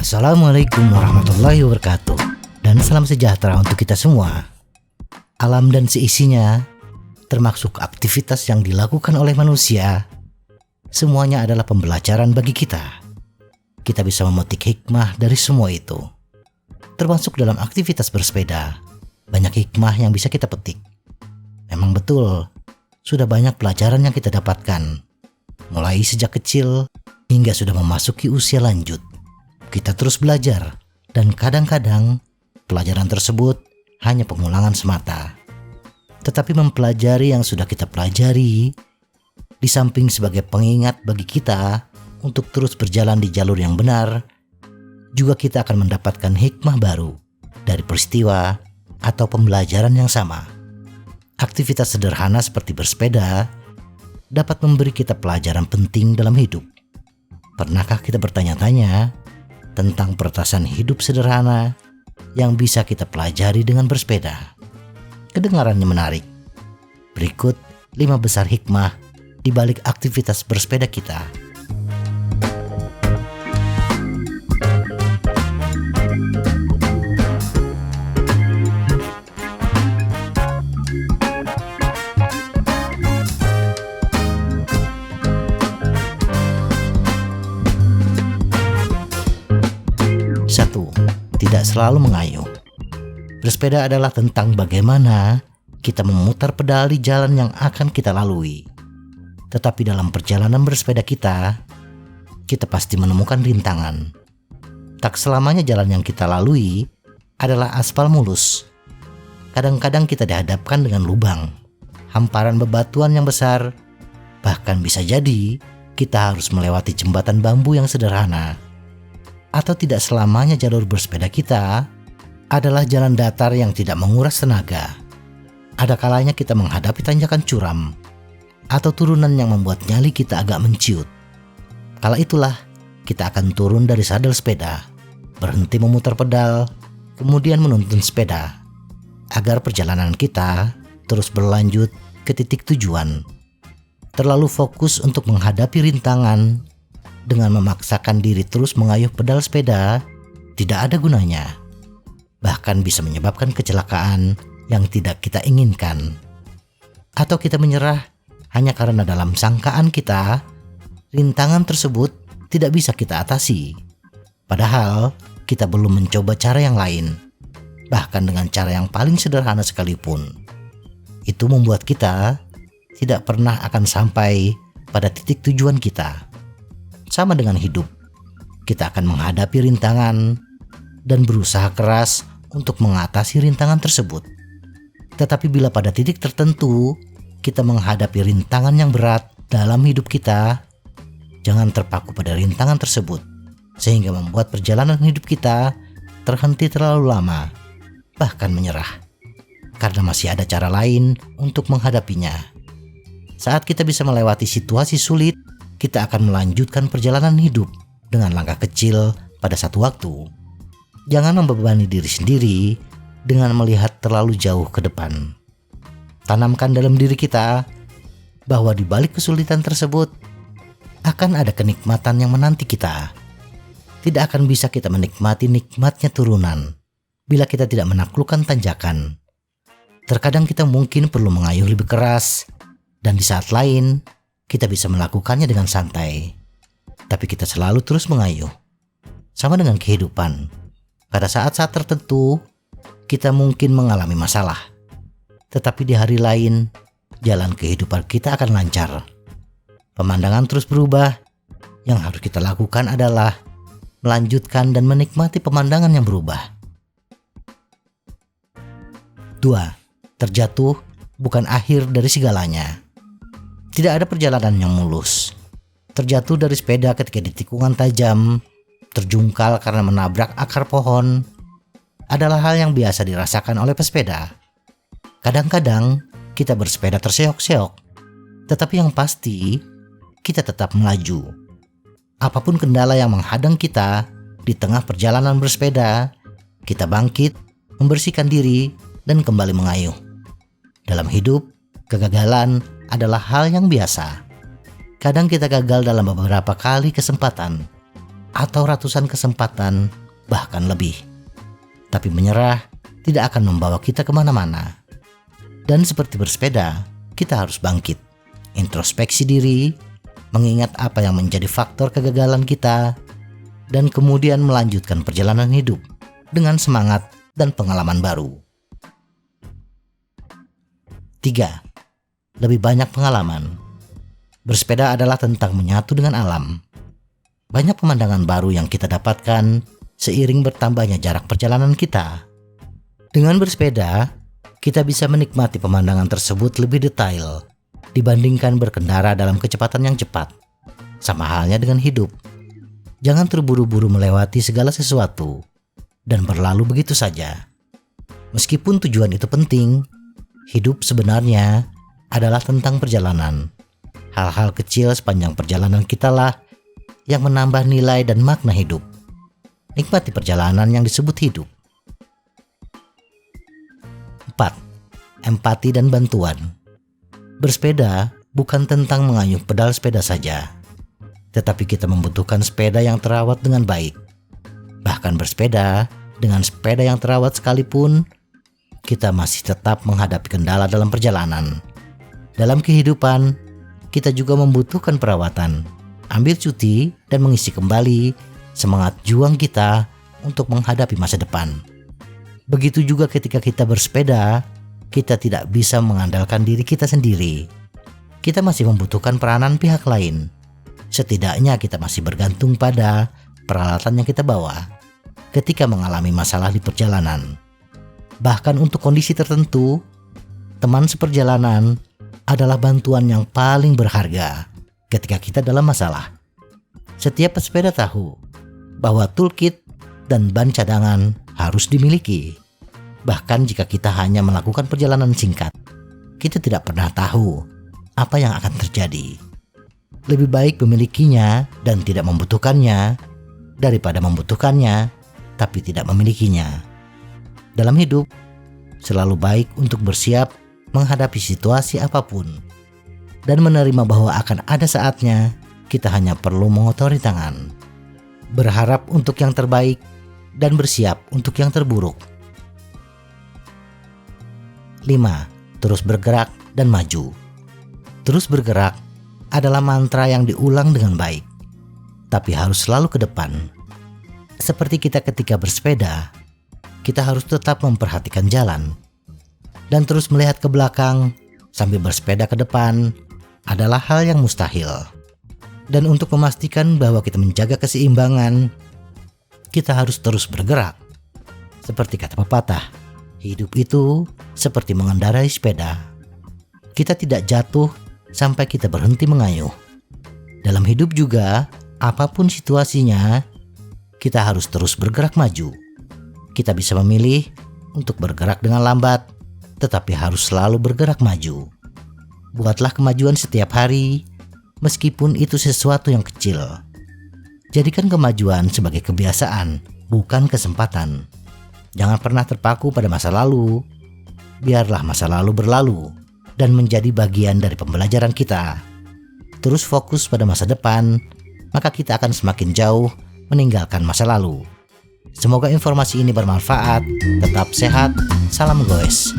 Assalamualaikum warahmatullahi wabarakatuh, dan salam sejahtera untuk kita semua. Alam dan seisinya, termasuk aktivitas yang dilakukan oleh manusia, semuanya adalah pembelajaran bagi kita. Kita bisa memetik hikmah dari semua itu. Termasuk dalam aktivitas bersepeda, banyak hikmah yang bisa kita petik. Memang betul, sudah banyak pelajaran yang kita dapatkan, mulai sejak kecil hingga sudah memasuki usia lanjut. Kita terus belajar, dan kadang-kadang pelajaran tersebut hanya pengulangan semata. Tetapi mempelajari yang sudah kita pelajari, di samping sebagai pengingat bagi kita untuk terus berjalan di jalur yang benar, juga kita akan mendapatkan hikmah baru dari peristiwa atau pembelajaran yang sama. Aktivitas sederhana seperti bersepeda dapat memberi kita pelajaran penting dalam hidup. Pernahkah kita bertanya-tanya tentang peretasan hidup sederhana yang bisa kita pelajari dengan bersepeda? Kedengarannya menarik. Berikut 5 besar hikmah di balik aktivitas bersepeda kita. Tidak selalu mengayuh. Bersepeda adalah tentang bagaimana kita memutar pedal di jalan yang akan kita lalui. Tetapi dalam perjalanan bersepeda kita pasti menemukan rintangan. Tak selamanya jalan yang kita lalui adalah aspal mulus. Kadang-kadang kita dihadapkan dengan lubang, hamparan bebatuan yang besar, bahkan bisa jadi kita harus melewati jembatan bambu yang sederhana. Atau tidak selamanya jalur bersepeda kita adalah jalan datar yang tidak menguras tenaga. Ada kalanya kita menghadapi tanjakan curam atau turunan yang membuat nyali kita agak menciut. Kala itulah kita akan turun dari sadel sepeda, berhenti memutar pedal, kemudian menuntun sepeda agar perjalanan kita terus berlanjut ke titik tujuan. Terlalu fokus untuk menghadapi rintangan dengan memaksakan diri terus mengayuh pedal sepeda tidak ada gunanya. Bahkan bisa menyebabkan kecelakaan yang tidak kita inginkan. Atau kita menyerah hanya karena dalam sangkaan kita rintangan tersebut tidak bisa kita atasi. Padahal kita belum mencoba cara yang lain, bahkan dengan cara yang paling sederhana sekalipun. Itu membuat kita tidak pernah akan sampai pada titik tujuan kita. Sama dengan hidup, kita akan menghadapi rintangan dan berusaha keras untuk mengatasi rintangan tersebut. Tetapi bila pada titik tertentu kita menghadapi rintangan yang berat dalam hidup kita, jangan terpaku pada rintangan tersebut sehingga membuat perjalanan hidup kita terhenti terlalu lama, bahkan menyerah, karena masih ada cara lain untuk menghadapinya. Saat kita bisa melewati situasi sulit, kita akan melanjutkan perjalanan hidup dengan langkah kecil pada satu waktu. Jangan membebani diri sendiri dengan melihat terlalu jauh ke depan. Tanamkan dalam diri kita bahwa di balik kesulitan tersebut akan ada kenikmatan yang menanti kita. Tidak akan bisa kita menikmati nikmatnya turunan bila kita tidak menaklukkan tanjakan. Terkadang kita mungkin perlu mengayuh lebih keras, dan di saat lain kita bisa melakukannya dengan santai. Tapi kita selalu terus mengayuh. Sama dengan kehidupan. Pada saat-saat tertentu, kita mungkin mengalami masalah. Tetapi di hari lain, jalan kehidupan kita akan lancar. Pemandangan terus berubah. Yang harus kita lakukan adalah melanjutkan dan menikmati pemandangan yang berubah. 2. Terjatuh bukan akhir dari segalanya. Tidak ada perjalanan yang mulus. Terjatuh dari sepeda ketika di tikungan tajam, terjungkal karena menabrak akar pohon, adalah hal yang biasa dirasakan oleh pesepeda. Kadang-kadang kita bersepeda terseok-seok, tetapi yang pasti kita tetap melaju. Apapun kendala yang menghadang kita di tengah perjalanan bersepeda, kita bangkit, membersihkan diri, dan kembali mengayuh. Dalam hidup, kegagalan adalah hal yang biasa. Kadang kita gagal dalam beberapa kali kesempatan, atau ratusan kesempatan, bahkan lebih. Tapi menyerah tidak akan membawa kita kemana-mana. Dan seperti bersepeda, kita harus bangkit, introspeksi diri, mengingat apa yang menjadi faktor kegagalan kita, dan kemudian melanjutkan perjalanan hidup dengan semangat dan pengalaman baru. 3. Lebih banyak pengalaman. Bersepeda adalah tentang menyatu dengan alam. Banyak pemandangan baru yang kita dapatkan seiring bertambahnya jarak perjalanan kita. Dengan bersepeda, kita bisa menikmati pemandangan tersebut lebih detail dibandingkan berkendara dalam kecepatan yang cepat. Sama halnya dengan hidup. Jangan terburu-buru melewati segala sesuatu dan berlalu begitu saja. Meskipun tujuan itu penting, hidup sebenarnya adalah tentang perjalanan. Hal-hal kecil sepanjang perjalanan kita lah yang menambah nilai dan makna hidup. Nikmati perjalanan yang disebut hidup. 4. Empati dan bantuan. Bersepeda bukan tentang mengayuh pedal sepeda saja, tetapi kita membutuhkan sepeda yang terawat dengan baik. Bahkan bersepeda dengan sepeda yang terawat sekalipun, kita masih tetap menghadapi kendala dalam perjalanan. Dalam kehidupan, kita juga membutuhkan perawatan, ambil cuti, dan mengisi kembali semangat juang kita untuk menghadapi masa depan. Begitu juga ketika kita bersepeda, kita tidak bisa mengandalkan diri kita sendiri. Kita masih membutuhkan peranan pihak lain. Setidaknya kita masih bergantung pada peralatan yang kita bawa ketika mengalami masalah di perjalanan. Bahkan untuk kondisi tertentu, teman seperjalanan adalah bantuan yang paling berharga ketika kita dalam masalah. Setiap pesepeda tahu bahwa toolkit dan ban cadangan harus dimiliki. Bahkan jika kita hanya melakukan perjalanan singkat, kita tidak pernah tahu apa yang akan terjadi. Lebih baik memilikinya dan tidak membutuhkannya daripada membutuhkannya tapi tidak memilikinya. Dalam hidup, selalu baik untuk bersiap menghadapi situasi apapun dan menerima bahwa akan ada saatnya kita hanya perlu mengotori tangan, berharap untuk yang terbaik dan bersiap untuk yang terburuk. 5. Terus bergerak dan maju. Terus bergerak adalah mantra yang diulang dengan baik, tapi harus selalu ke depan. Seperti kita ketika bersepeda, kita harus tetap memperhatikan jalan dan terus melihat ke belakang sambil bersepeda ke depan adalah hal yang mustahil. Dan untuk memastikan bahwa kita menjaga keseimbangan, kita harus terus bergerak. Seperti kata pepatah, hidup itu seperti mengendarai sepeda. Kita tidak jatuh sampai kita berhenti mengayuh. Dalam hidup juga, apapun situasinya, kita harus terus bergerak maju. Kita bisa memilih untuk bergerak dengan lambat, tetapi harus selalu bergerak maju. Buatlah kemajuan setiap hari, meskipun itu sesuatu yang kecil. Jadikan kemajuan sebagai kebiasaan, bukan kesempatan. Jangan pernah terpaku pada masa lalu. Biarlah masa lalu berlalu dan menjadi bagian dari pembelajaran kita. Terus fokus pada masa depan, maka kita akan semakin jauh meninggalkan masa lalu. Semoga informasi ini bermanfaat. Tetap sehat. Salam goes.